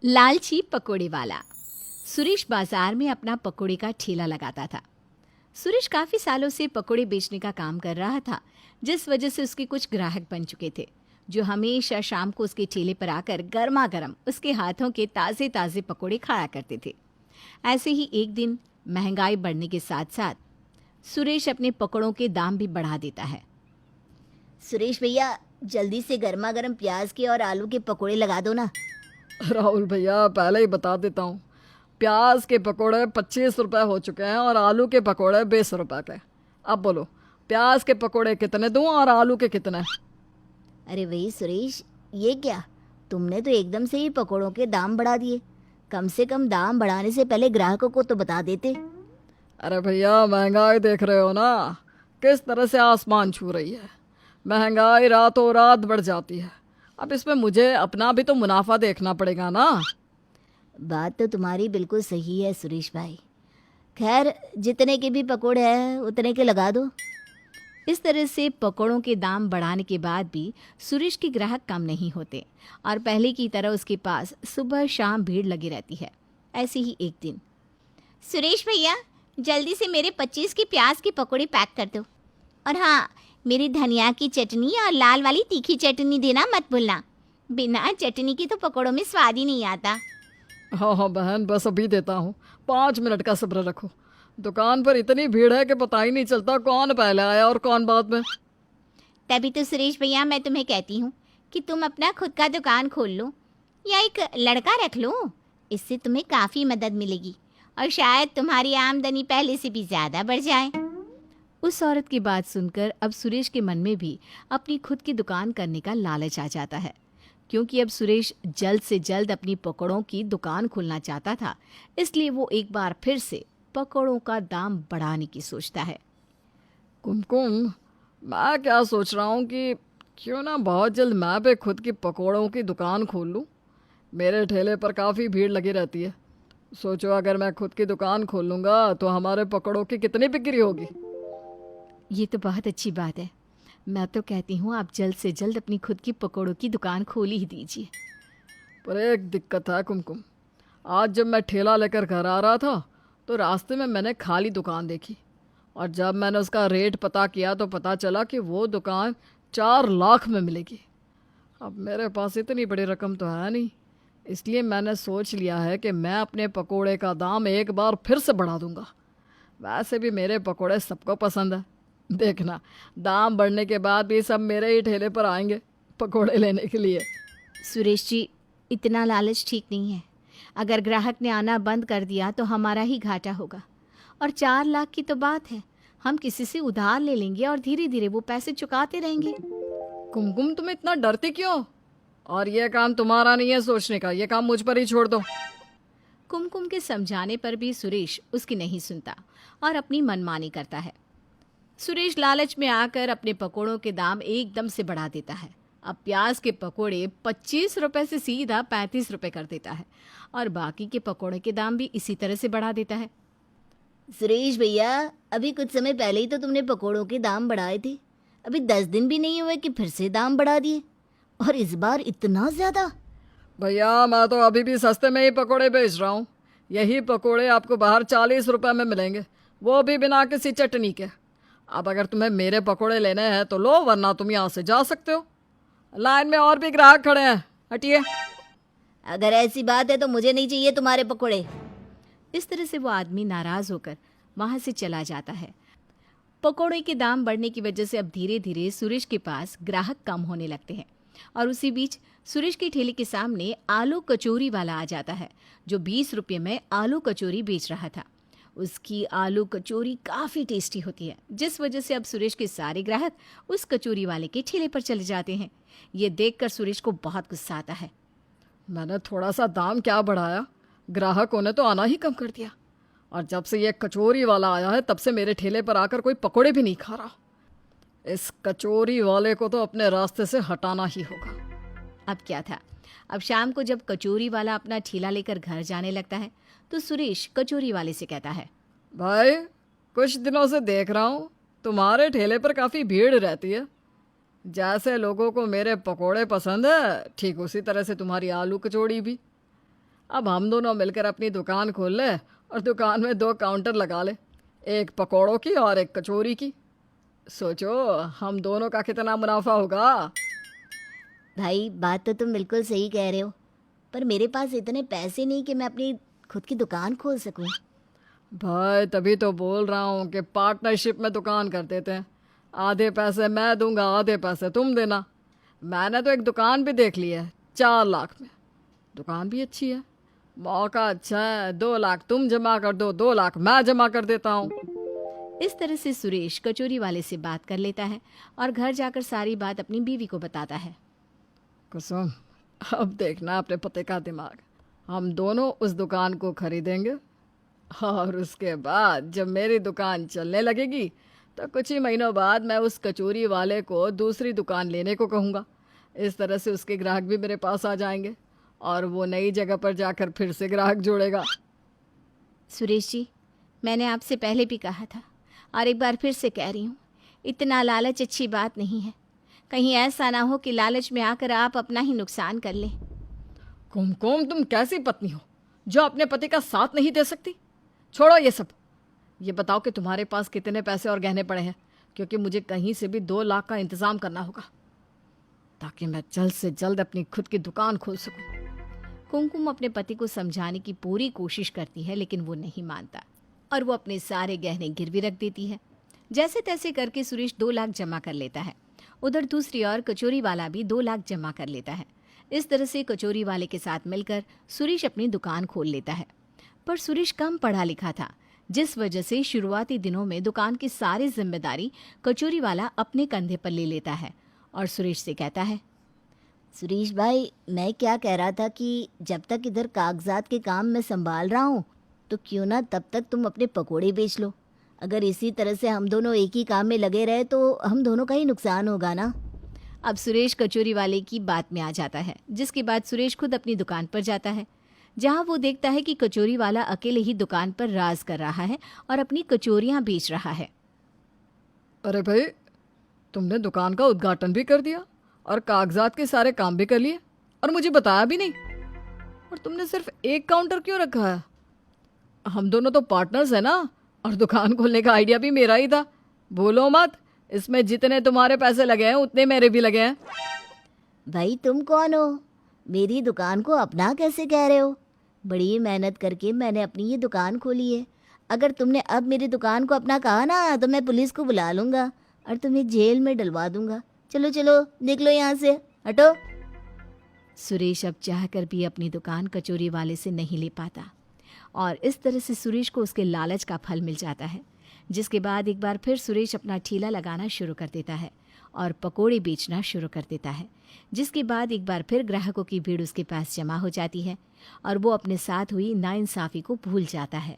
लालची पकोड़े वाला। सुरेश बाजार में अपना पकोड़े का ठेला लगाता था। सुरेश काफी सालों से पकोड़े बेचने का काम कर रहा था, जिस वजह से उसके कुछ ग्राहक बन चुके थे, जो हमेशा शाम को उसके ठेले पर आकर गर्मा गर्म उसके हाथों के ताज़े ताज़े पकोड़े खाया करते थे। ऐसे ही एक दिन महंगाई बढ़ने के साथ साथ सुरेश अपने पकौड़ों के दाम भी बढ़ा देता है। सुरेश भैया, जल्दी से गर्मा गर्म प्याज के और आलू के पकोड़े लगा दो ना। राहुल भैया, पहले ही बता देता हूँ, प्याज के पकोड़े 25 रुपए हो चुके हैं और आलू के पकोड़े 20 रुपए के। अब बोलो, प्याज के पकोड़े कितने दूँ और आलू के कितने? अरे वही सुरेश, ये क्या, तुमने तो एकदम से ही पकोड़ों के दाम बढ़ा दिए। कम से कम दाम बढ़ाने से पहले ग्राहकों को तो बता देते। अरे भैया, महंगाई देख रहे हो ना, किस तरह से आसमान छू रही है। महंगाई रातों रात बढ़ जाती है। अब इसमें मुझे अपना भी तो मुनाफा देखना पड़ेगा ना। बात तो तुम्हारी बिल्कुल सही है सुरेश भाई। खैर, जितने के भी पकोड़े हैं उतने के लगा दो। इस तरह से पकौड़ों के दाम बढ़ाने के बाद भी सुरेश के ग्राहक कम नहीं होते और पहले की तरह उसके पास सुबह शाम भीड़ लगी रहती है। ऐसे ही एक दिन, सुरेश भैया, जल्दी से मेरे 25 की प्याज की पकोड़ी पैक कर दो। और हाँ, मेरी धनिया की चटनी और लाल वाली तीखी चटनी देना मत भूलना। बिना चटनी की तो पकोड़ों में स्वाद ही नहीं आता। हाँ हाँ बहन, बस अभी देता हूँ, 5 मिनट का सब्र रखो। दुकान पर इतनी भीड़ है कि पता ही नहीं चलता कौन पहले आया और कौन बाद में। तभी तो सुरेश भैया मैं तुम्हें कहती हूँ कि तुम अपना खुद का दुकान खोल लो या एक लड़का रख लो। इससे तुम्हें काफ़ी मदद मिलेगी और शायद तुम्हारी आमदनी पहले से भी ज़्यादा बढ़ जाए। उस औरत की बात सुनकर अब सुरेश के मन में भी अपनी खुद की दुकान करने का लालच आ जाता है, क्योंकि अब सुरेश जल्द से जल्द अपनी पकौड़ों की दुकान खोलना चाहता था। इसलिए वो एक बार फिर से पकौड़ों का दाम बढ़ाने की सोचता है। कुमकुम, मैं क्या सोच रहा हूँ कि क्यों ना बहुत जल्द मैं भी खुद की पकौड़ों की दुकान खोल लूँ। मेरे ठेले पर काफ़ी भीड़ लगी रहती है। सोचो, अगर मैं खुद की दुकान खोल लूँगा तो हमारे पकौड़ों की कितनी बिक्री होगी। ये तो बहुत अच्छी बात है। मैं तो कहती हूँ आप जल्द से जल्द अपनी खुद की पकौड़ों की दुकान खोल ही दीजिए। पर एक दिक्कत है कुमकुम, आज जब मैं ठेला लेकर घर आ रहा था तो रास्ते में मैंने खाली दुकान देखी, और जब मैंने उसका रेट पता किया तो पता चला कि वो दुकान 4 लाख में मिलेगी। अब मेरे पास इतनी बड़ी रकम तो है नहीं, इसलिए मैंने सोच लिया है कि मैं अपने पकोड़े का दाम एक बार फिर से बढ़ा दूंगा। वैसे भी मेरे पकोड़े सबको पसंद है। देखना, दाम बढ़ने के बाद भी सब मेरे ही ठेले पर आएंगे पकोड़े लेने के लिए। सुरेश जी, इतना लालच ठीक नहीं है। अगर ग्राहक ने आना बंद कर दिया तो हमारा ही घाटा होगा। और 4 लाख की तो बात है, हम किसी से उधार ले लेंगे और धीरे धीरे वो पैसे चुकाते रहेंगे। कुमकुम, तुम इतना डरती क्यों? और ये काम तुम्हारा नहीं है सोचने का, ये काम मुझ पर ही छोड़ दो। कुमकुम के समझाने पर भी सुरेश उसकी नहीं सुनता और अपनी मनमानी करता है। सुरेश लालच में आकर अपने पकोड़ों के दाम एकदम से बढ़ा देता है। अब प्याज के पकोड़े 25 रुपए से सीधा 35 रुपए कर देता है और बाकी के पकोड़े के दाम भी इसी तरह से बढ़ा देता है। सुरेश भैया, अभी कुछ समय पहले ही तो तुमने पकोड़ों के दाम बढ़ाए थे। अभी 10 दिन भी नहीं हुए कि फिर से दाम बढ़ा दिए, और इस बार इतना ज़्यादा। भैया, मैं तो अभी भी सस्ते में ही पकोड़े बेच रहा हूँ। यही पकोड़े आपको बाहर 40 रुपए में मिलेंगे, वो भी बिना किसी चटनी के। अब अगर तुम्हें मेरे पकोड़े लेने हैं तो लो, वरना तुम यहाँ से जा सकते हो। लाइन में और भी ग्राहक खड़े हैं, हटिए। अगर ऐसी बात है तो मुझे नहीं चाहिए तुम्हारे पकोड़े। इस तरह से वो आदमी नाराज होकर वहां से चला जाता है। पकोड़े के दाम बढ़ने की वजह से अब धीरे धीरे सुरेश के पास ग्राहक कम होने लगते हैं और उसी बीच सुरेश के ठेले के सामने आलू कचौरी वाला आ जाता है, जो 20 रुपये में आलू कचौरी बेच रहा था। उसकी आलू कचौरी काफ़ी टेस्टी होती है, जिस वजह से अब सुरेश के सारे ग्राहक उस कचौरी वाले के ठेले पर चले जाते हैं। ये देखकर सुरेश को बहुत गुस्सा आता है। मैंने थोड़ा सा दाम क्या बढ़ाया, ग्राहकों ने तो आना ही कम कर दिया। और जब से ये कचौरी वाला आया है तब से मेरे ठेले पर आकर कोई पकोड़े भी नहीं खा रहा। इस कचौरी वाले को तो अपने रास्ते से हटाना ही होगा। अब क्या था, अब शाम को जब कचौरी वाला अपना ठेला लेकर घर जाने लगता है तो सुरेश कचौरी वाले से कहता है, भाई, कुछ दिनों से देख रहा हूँ तुम्हारे ठेले पर काफ़ी भीड़ रहती है। जैसे लोगों को मेरे पकोड़े पसंद है, ठीक उसी तरह से तुम्हारी आलू कचौड़ी भी। अब हम दोनों मिलकर अपनी दुकान खोल ले और दुकान में 2 काउंटर लगा ले, एक पकौड़ों की और एक कचौरी की। सोचो हम दोनों का कितना मुनाफा होगा। भाई बात तो तुम बिल्कुल सही कह रहे हो, पर मेरे पास इतने पैसे नहीं कि मैं अपनी खुद की दुकान खोल सकूं। भाई तभी तो बोल रहा हूँ कि पार्टनरशिप में दुकान कर देते हैं। आधे पैसे मैं दूंगा, आधे पैसे तुम देना। मैंने तो एक दुकान भी देख ली है 4 लाख में। दुकान भी अच्छी है, मौका अच्छा है। 2 लाख तुम जमा कर दो, 2 लाख मैं जमा कर देता हूँ। इस तरह से सुरेश कचौरी वाले से बात कर लेता है और घर जाकर सारी बात अपनी बीवी को बताता है। कुसुम, अब देखना अपने पति का दिमाग। हम दोनों उस दुकान को खरीदेंगे और उसके बाद जब मेरी दुकान चलने लगेगी तो कुछ ही महीनों बाद मैं उस कचौरी वाले को दूसरी दुकान लेने को कहूँगा। इस तरह से उसके ग्राहक भी मेरे पास आ जाएंगे और वो नई जगह पर जाकर फिर से ग्राहक जोड़ेगा। सुरेश जी, मैंने आपसे पहले भी कहा था और एक बार फिर से कह रही हूँ, इतना लालच अच्छी बात नहीं है। कहीं ऐसा ना हो कि लालच में आकर आप अपना ही नुकसान कर लें। कुमकुम, तुम कैसी पत्नी हो जो अपने पति का साथ नहीं दे सकती? छोड़ो ये सब। ये बताओ कि तुम्हारे पास कितने पैसे और गहने पड़े हैं, क्योंकि मुझे कहीं से भी 2 लाख का इंतज़ाम करना होगा ताकि मैं जल्द से जल्द अपनी खुद की दुकान खोल सकूं। कुमकुम अपने पति को समझाने की पूरी कोशिश करती है, लेकिन वो नहीं मानता और वो अपने सारे गहने गिरवी रख देती है। जैसे तैसे करके सुरेश 2 लाख जमा कर लेता है। उधर दूसरी ओर कचौरी वाला भी 2 लाख जमा कर लेता है। इस तरह से कचौरी वाले के साथ मिलकर सुरेश अपनी दुकान खोल लेता है। पर सुरेश कम पढ़ा लिखा था, जिस वजह से शुरुआती दिनों में दुकान की सारी जिम्मेदारी कचौरी वाला अपने कंधे पर ले लेता है और सुरेश से कहता है, सुरेश भाई, मैं क्या कह रहा था कि जब तक इधर कागजात के काम मैं संभाल रहा हूँ तो क्यों ना तब तक तुम अपने पकोड़े बेच लो। अगर इसी तरह से हम दोनों एक ही काम में लगे रहे तो हम दोनों का ही नुकसान होगा ना। अब सुरेश कचौरी वाले की बात में आ जाता है, जिसके बाद सुरेश खुद अपनी दुकान पर जाता है, जहां वो देखता है कि कचौरी वाला अकेले ही दुकान पर राज कर रहा है और अपनी कचौरियां बेच रहा है। अरे भाई, तुमने दुकान का उद्घाटन भी कर दिया और कागजात के सारे काम भी कर लिए और मुझे बताया भी नहीं। और तुमने सिर्फ एक काउंटर क्यों रखा है? हम दोनों तो पार्टनर्स हैं ना, और दुकान खोलने का आइडिया भी मेरा ही था। बोलो मत, इसमें जितने तुम्हारे पैसे लगे हैं उतने मेरे भी लगे हैं। भाई तुम कौन हो? मेरी दुकान को अपना कैसे कह रहे हो? बड़ी मेहनत करके मैंने अपनी ये दुकान खोली है। अगर तुमने अब मेरी दुकान को अपना कहा ना तो मैं पुलिस को बुला लूँगा और तुम्हें जेल में डलवा दूँगा। चलो चलो निकलो यहाँ से, हटो। सुरेश अब चाहकर भी अपनी दुकान कचौरी वाले से नहीं ले पाता और इस तरह से सुरेश को उसके लालच का फल मिल जाता है, जिसके बाद एक बार फिर सुरेश अपना ठेला लगाना शुरू कर देता है और पकोड़े बेचना शुरू कर देता है, जिसके बाद एक बार फिर ग्राहकों की भीड़ उसके पास जमा हो जाती है और वो अपने साथ हुई नाइंसाफ़ी को भूल जाता है।